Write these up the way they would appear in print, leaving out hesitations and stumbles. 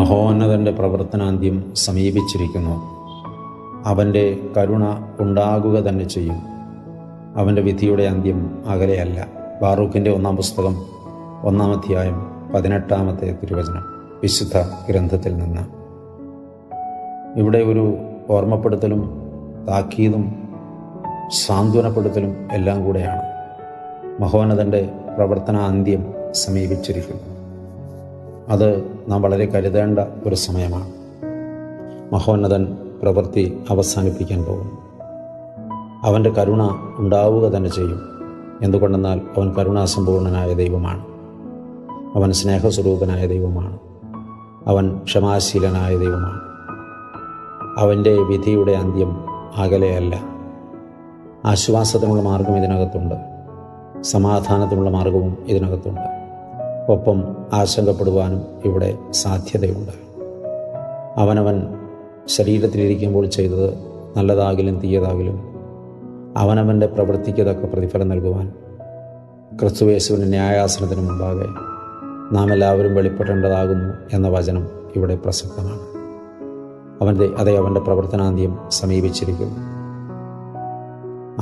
മഹോന്നതൻ്റെ പ്രവർത്തനാന്ത്യം സമീപിച്ചിരിക്കുന്നു. അവൻ്റെ കരുണ ഉണ്ടാകുക തന്നെ ചെയ്യും. അവൻ്റെ വിധിയുടെ അന്ത്യം അകലെയല്ല. ബാറൂക്കിൻ്റെ 1-ാം പുസ്തകം 1-ാം അധ്യായം 18-ാമത്തെ തിരുവചനം വിശുദ്ധ ഗ്രന്ഥത്തിൽ നിന്ന്. ഇവിടെ ഒരു ഓർമ്മപ്പെടുത്തലും താക്കീതും സാന്ത്വനപ്പെടുത്തലും എല്ലാം കൂടെയാണ്. മഹോന്നതൻ്റെ പ്രവർത്തനാന്ത്യം സമീപിച്ചിരിക്കുന്നു. അത് നാം വളരെ കരുതേണ്ട ഒരു സമയമാണ്. മഹോന്നതൻ പ്രവൃത്തി അവസാനിപ്പിക്കാൻ പോകുന്നു. അവൻ്റെ കരുണ ഉണ്ടാവുക തന്നെ ചെയ്യും. എന്തുകൊണ്ടെന്നാൽ അവൻ കരുണാസമ്പൂർണനായ ദൈവമാണ്. അവൻ സ്നേഹസ്വരൂപനായ ദൈവമാണ്. അവൻ ക്ഷമാശീലനായ ദൈവമാണ്. അവൻ്റെ വിധിയുടെ അന്ത്യം അകലെയല്ല. ആശ്വാസത്തിനുള്ള മാർഗം ഇതിനകത്തുണ്ട്. സമാധാനത്തിനുള്ള മാർഗവും ഇതിനകത്തുണ്ട്. ഒപ്പം ആശങ്കപ്പെടുവാനും ഇവിടെ സാധ്യതയുണ്ട്. അവനവൻ ശരീരത്തിലിരിക്കുമ്പോൾ ചെയ്തത് നല്ലതാകിലും തീയതാകിലും അവനവൻ്റെ പ്രവൃത്തിക്ക് തക്ക പ്രതിഫലം നൽകുവാൻ ക്രിസ്തുയേശുവിൻ്റെ ന്യായാസനത്തിന് മുമ്പാകെ നാം എല്ലാവരും വെളിപ്പെടേണ്ടതാകുന്നു എന്ന വചനം ഇവിടെ പ്രസക്തമാണ്. അവൻ്റെ പ്രവർത്തനാന്ത്യം സമീപിച്ചിരിക്കുന്നു.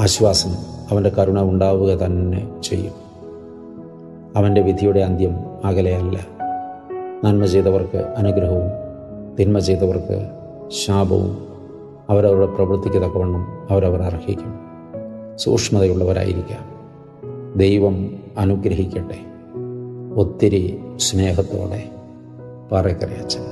ആശ്വാസം അവൻ്റെ കരുണ ഉണ്ടാവുക തന്നെ ചെയ്യും. അവൻ്റെ വിധിയുടെ അന്ത്യം അകലെയല്ല. നന്മ ചെയ്തവർക്ക് അനുഗ്രഹവും തിന്മ ചെയ്തവർക്ക് ശാപവും അവരവരുടെ പ്രവൃത്തിക്ക് തക്കവണ്ണം അവരവർ അർഹിക്കും. സൂക്ഷ്മതയുള്ളവരായിരിക്കാം. ദൈവം അനുഗ്രഹിക്കട്ടെ. ഒത്തിരി സ്നേഹത്തോടെ പാറേക്കരയച്ചൻ.